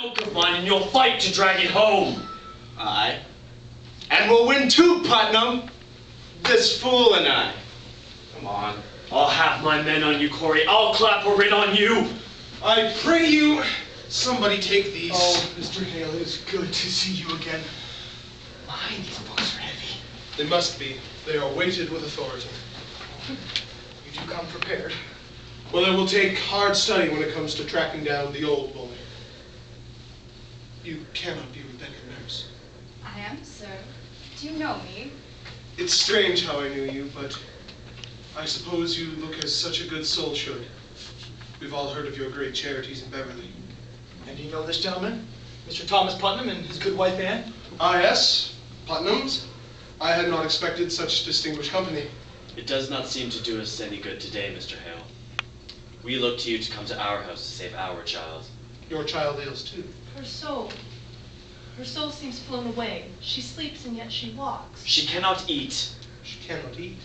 Ilk of mine, and you'll fight to drag it home. Aye. And we'll win too, Putnam. This fool and I. Come on. I'll have my men on you, Corey. I'll clap a writ on you. I pray you, somebody take these. Oh, Mr. Hale, it is good to see you again. My, these books are heavy. They must be. They are weighted with authority. You do come prepared. Well, it will take hard study when it comes to tracking down the old bully. You cannot be Rebecca, nurse. I am, sir. Do you know me? It's strange how I knew you, but I suppose you look as such a good soul should. We've all heard of your great charities in Beverly. And do you know this gentleman? Mr. Thomas Putnam and his good wife Anne? Ah, yes. Putnams. I had not expected such distinguished company. It does not seem to do us any good today, Mr. Hale. We look to you to come to our house to save our child. Your child ails too. Her soul. Her soul seems flown away. She sleeps and yet she walks. She cannot eat. She cannot eat.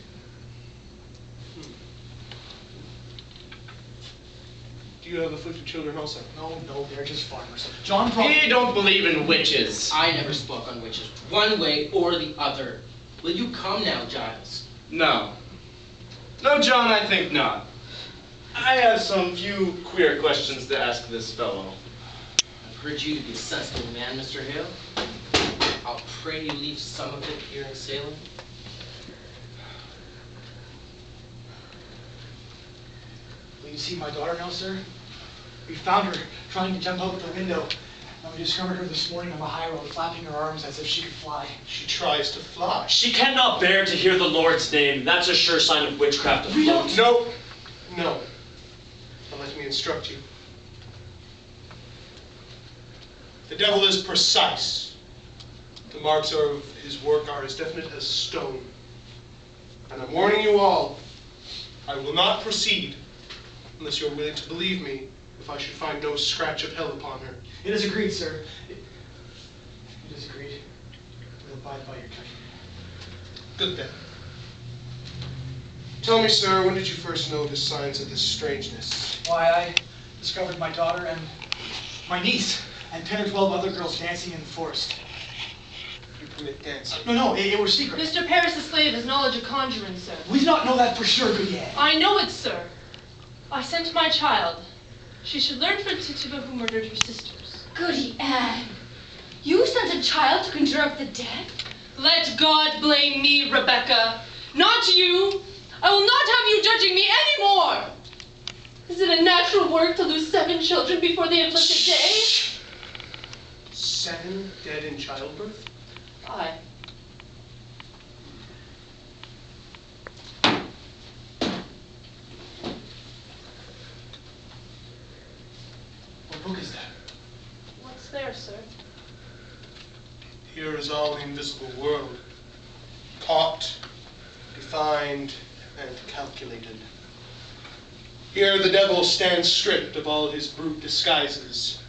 Do you have afflicted children also? No, they're just farmers. John probably... He don't believe in witches. I never spoke on witches, one way or the other. Will you come now, Giles? No. No, John, I think not. I have some few queer questions to ask this fellow. I've heard you to be a sensible man, Mr. Hale. I'll pray you leave some of it here in Salem. Will you see my daughter now, sir? We found her trying to jump out the window. And we discovered her this morning on the high road, flapping her arms as if she could fly. She tries to fly. She cannot bear to hear the Lord's name. That's a sure sign of witchcraft We afloat. No. No. Now let me instruct you. The devil is precise. The marks of his work are as definite as stone. And I'm warning you all, I will not proceed unless you're willing to believe me if I should find no scratch of hell upon her. It is agreed, sir. It is agreed. We'll abide by your judgment. Good then. Tell me, sir, when did you first notice signs of this strangeness? Why, I discovered my daughter and my niece and 10 or 12 other girls dancing in the forest. You permit dancing? No, it was secret. Mr. Paris the slave has knowledge of conjuring, sir. We do not know that for sure, good Anne. I know it, sir. I sent my child. She should learn from Tituba who murdered her sisters. Goody Anne. You sent a child to conjure up the dead? Let God blame me, Rebecca. Not you. I will not have you judging me anymore. Is it a natural work to lose 7 children before the afflicted day? 7 dead in childbirth? Aye. What book is that? What's there, sir? Here is all the invisible world, caught, defined, and calculated. Here the devil stands stripped of all his brute disguises.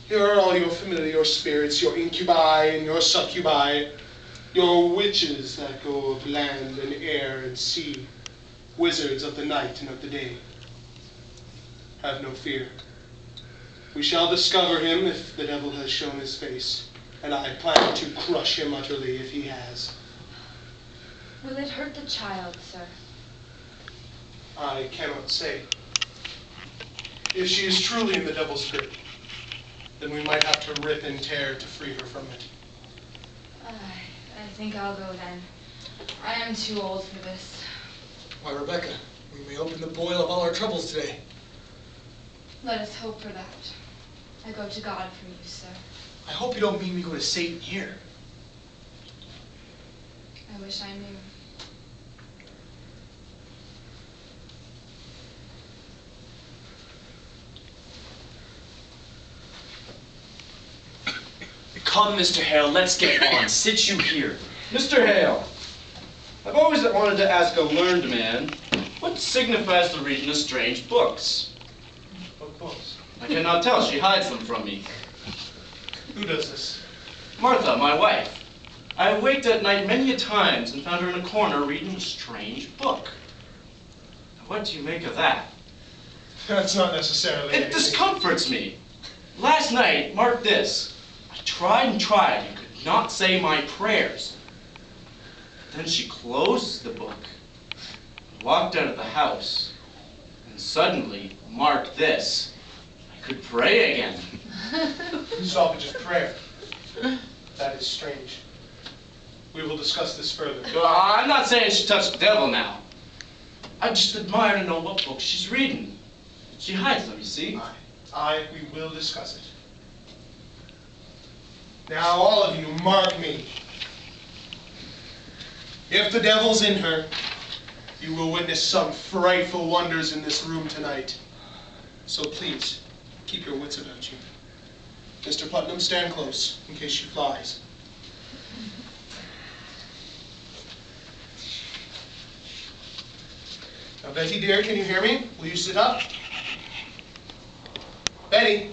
Here are all your familiar spirits, your incubi and your succubi, your witches that go of land and air and sea, wizards of the night and of the day. Have no fear. We shall discover him if the devil has shown his face, and I plan to crush him utterly if he has. Will it hurt the child, sir? I cannot say. If she is truly in the devil's grip, then we might have to rip and tear to free her from it. I think I'll go then. I am too old for this. Why, Rebecca, we may open the boil of all our troubles today. Let us hope for that. I go to God for you, sir. I hope you don't mean we go to Satan here. I wish I knew. Come, Mr. Hale, let's get on. Sit you here. Mr. Hale, I've always wanted to ask a learned man, what signifies the reading of strange books? What books? I cannot tell. She hides them from me. Who does this? Martha, my wife. I have waked at night many a times and found her in a corner reading a strange book. What do you make of that? That's not necessarily It anything. discomforts me. Last night, mark this. I tried and tried and could not say my prayers. Then she closed the book, walked out of the house, and suddenly, mark this, I could pray again. Stoppage of prayer. That is strange. We will discuss this further. I'm not saying she touched the devil now. I just admire to know what books she's reading. She hides them, you see. We will discuss it. Now, all of you, mark me. If the devil's in her, you will witness some frightful wonders in this room tonight. So please, keep your wits about you. Mr. Putnam, stand close in case she flies. Now, Betty, dear, can you hear me? Will you sit up? Betty.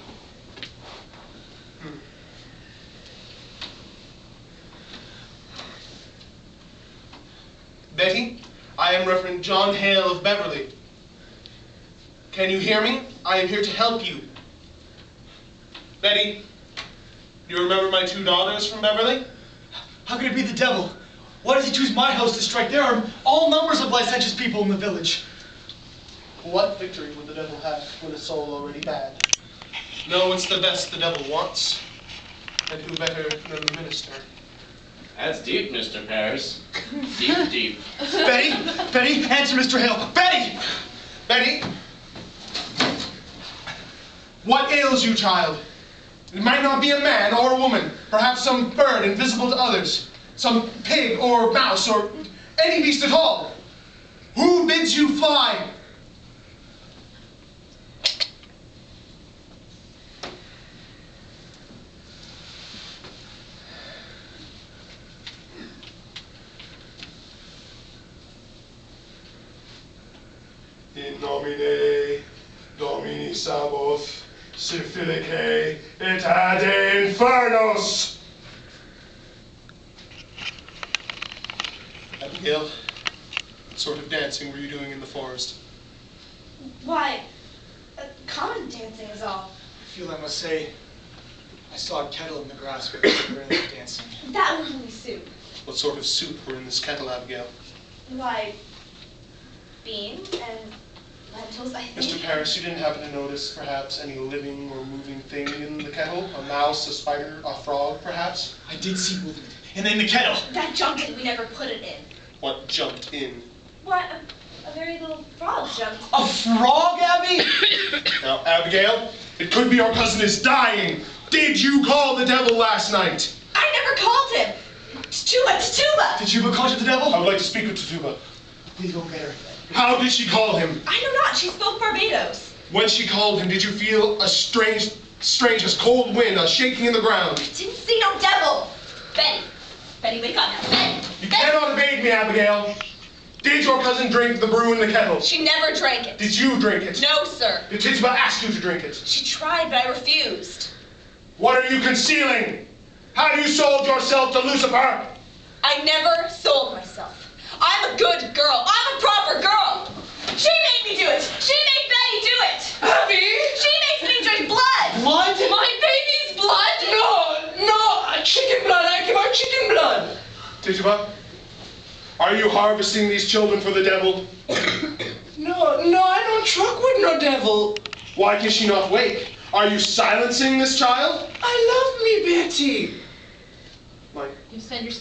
Betty, I am Reverend John Hale of Beverly. Can you hear me? I am here to help you. Betty, do you remember my 2 daughters from Beverly? How could it be the devil? Why does he choose my house to strike? There are all numbers of licentious people in the village. What victory would the devil have when a soul already bad? No, it's the best the devil wants. And who better than the minister? That's deep, Mr. Paris. Deep, deep. Betty! Betty! Answer Mr. Hale! Betty! Betty? What ails you, child? It might not be a man or a woman. Perhaps some bird invisible to others. Some pig or mouse or any beast at all. Who bids you fly? In nomine Domini Sabaoth, Syphilicae et ad Infernos. Abigail, what sort of dancing were you doing in the forest? Why, common dancing is all. I feel I must say, I saw a kettle in the grass where they were dancing. That was only soup. What sort of soup were in this kettle, Abigail? Why, beans and lentils, I think. Mr. Paris, you didn't happen to notice, perhaps, any living or moving thing in the kettle? A mouse, a spider, a frog, perhaps? I did see movement. And in the kettle. That jumped in, we never put it in. What jumped in? What, a very little frog jumped. A frog, Abby? Now, Abigail, it could be our cousin is dying. Did you call the devil last night? I never called him. Tituba. Did you call you the devil? I would like to speak with Tituba. Please go get her. How did she call him? I know not, she spoke Barbados. When she called him, did you feel a strange as cold wind, a shaking in the ground? I didn't see no devil. Betty, wake up now. Betty. You cannot evade me, Abigail. Did your cousin drink the brew in the kettle? She never drank it. Did you drink it? No, sir. Did Tituba ask you to drink it? She tried, but I refused. What are you concealing? Have you sold yourself to Lucifer? I never sold myself. I'm a good girl. I'm a proper girl. She made me do it. She made Betty do it. Abby! She makes me drink blood. Blood? My baby's blood? No, chicken blood. I give her chicken blood. Tituba, are you harvesting these children for the devil? No, I don't truck with no devil. Why can she not wake? Are you silencing this child? I love me, Betty.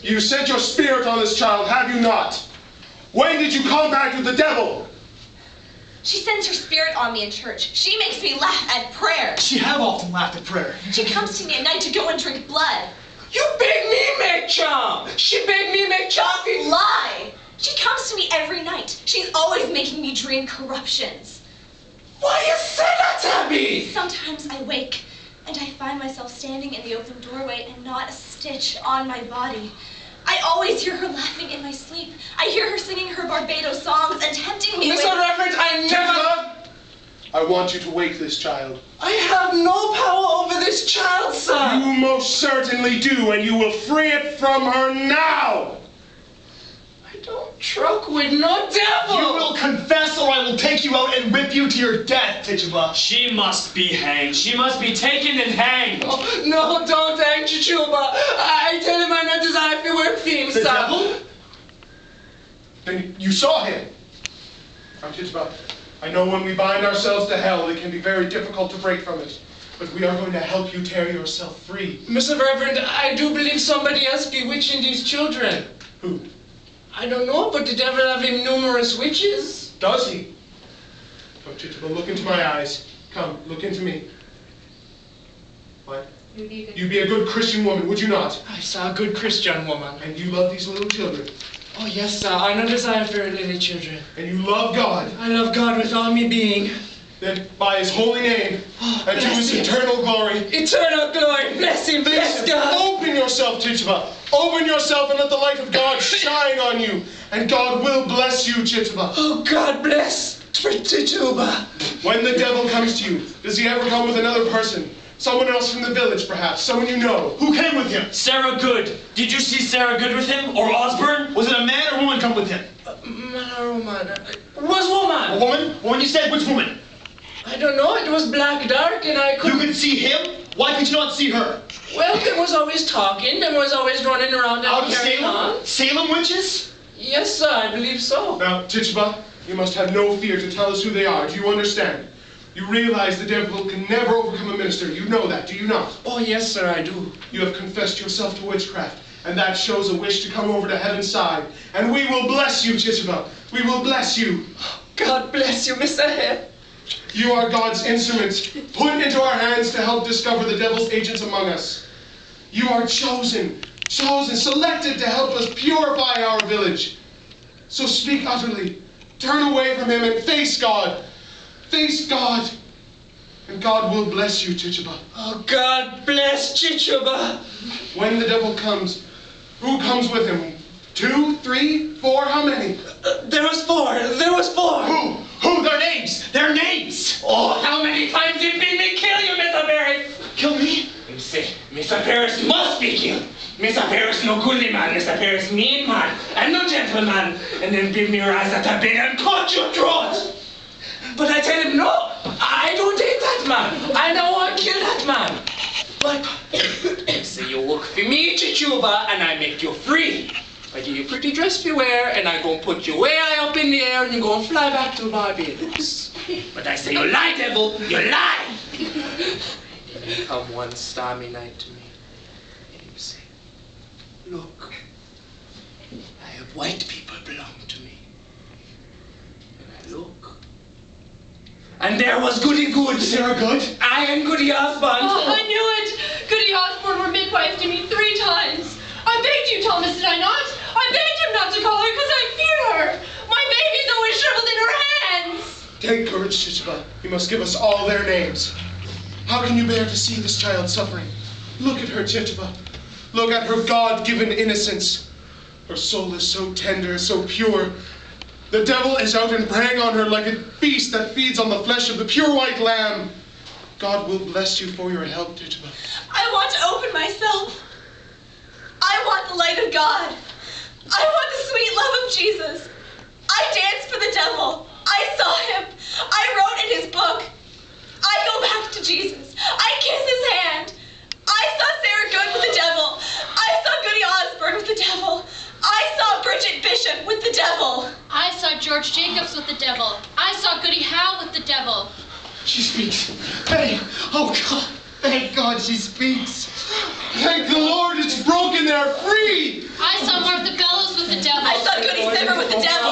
You sent your spirit on this child, have you not? When did you contact with the devil? She sends her spirit on me in church. She makes me laugh at prayer. She have often laughed at prayer. She comes to me at night to go and drink blood. You beg me make chop. She beg me make choppy. Lie. She comes to me every night. She's always making me dream corruptions. Why you say that, Abby? Sometimes I wake and I find myself standing in the open doorway and not a stitch on my body. I always hear her laughing in my sleep. I hear her singing her Barbados songs and tempting me with... Mr. Reverend, I never... Tituba, I want you to wake this child. I have no power over this child, sir. You most certainly do, and you will free it from her now. I don't Truck with no devil! You will confess or I will take you out and whip you to your death, Tituba. She must be hanged. She must be taken and hanged. Oh, no, don't hang Chichuba. I tell him I not desire to work for him, The sir. devil? Then you saw him. Now, Tituba, I know when we bind ourselves to hell, it can be very difficult to break from it. But we are going to help you tear yourself free. Mr. Reverend, I do believe somebody else bewitching these children. Who? I don't know, but the devil have him numerous witches. Does he? Come, Tituba, look into my eyes. Come, look into me. What? You'd be a good Christian woman, would you not? I saw a good Christian woman. And you love these little children. Oh, yes, sir. I no desire for little children. And you love God. I love God with all me being. Then, by his holy name, and to bless his him. eternal glory, Eternal glory. Bless him. Bless God. open yourself, Tituba. Open yourself and let the light of God shine on you. And God will bless you, Tituba. Oh, God bless Tituba. When the devil comes to you, does he ever come with another person? Someone else from the village, perhaps. Someone you know. Who came with him? Sarah Good. Did you see Sarah Good with him? Or Osborne? Was it a man or woman come with him? Man or woman? Was woman. A woman? Woman, you said? Which woman? I don't know. It was black dark and I You couldn't... could see him? Why could you not see her? Well, they was always talking. They was always running around and Out of carrying Salem? on. Salem witches? Yes, sir. I believe so. Now, Tituba, you must have no fear to tell us who they are. Do you understand? You realize the devil can never overcome a minister. You know that, do you not? Oh, yes, sir. I do. You have confessed yourself to witchcraft, and that shows a wish to come over to heaven's side. And we will bless you, Tituba. We will bless you. God bless you, Mr. Hare. You are God's instruments, put into our hands to help discover the devil's agents among us. You are chosen, selected to help us purify our village. So speak utterly, turn away from him and face God. Face God. And God will bless you, Tituba. Oh, God bless Chichuba. When the devil comes, who comes with him? 2, 3, 4, how many? There was four. There was four. Who? Their names! Their names! Oh, how many times you made me kill you, Mr. Barry? Kill me? You say, Mr. Paris must be killed. Mr. Paris no goodly man, Mr. Paris mean man, and no gentleman. And then give me your eyes at a bed and cut your throat. But I tell him, no, I don't hate that man. I don't want to kill that man. But you say you work for me, Chichuba, and I make you free. I give you pretty dress you wear, and I go put you way high up in the air, and you go and fly back to Barbados. But I say, you lie, devil, you lie. And then you come one stormy night to me, and you say, look, I have white people belong to me. And I look, and there was Goody Good. Sarah Good? I and Goody Osborne. Oh, I knew it! Goody Osborne were midwife to me 3 times. I begged you, Thomas, did I not? I begged him not to call her because I fear her. My baby's always shriveled in her hands. Take courage, Tituba. You must give us all their names. How can you bear to see this child suffering? Look at her, Tituba. Look at her God-given innocence. Her soul is so tender, so pure. The devil is out and preying on her like a beast that feeds on the flesh of the pure white lamb. God will bless you for your help, Tituba. I want to open myself. I want the light of God. I want the sweet love of Jesus. I danced for the devil. I saw him. I wrote in his book. I go back to Jesus. I kiss his hand. I saw Sarah Good with the devil. I saw Goody Osborne with the devil. I saw Bridget Bishop with the devil. I saw George Jacobs with the devil. I saw Goody Howe with the devil. She speaks. Hey, oh God. Thank God she speaks. Thank the Lord, it's broken. They're free. I saw Martha Bellows with the devil. I saw Goody Zimmer with the devil.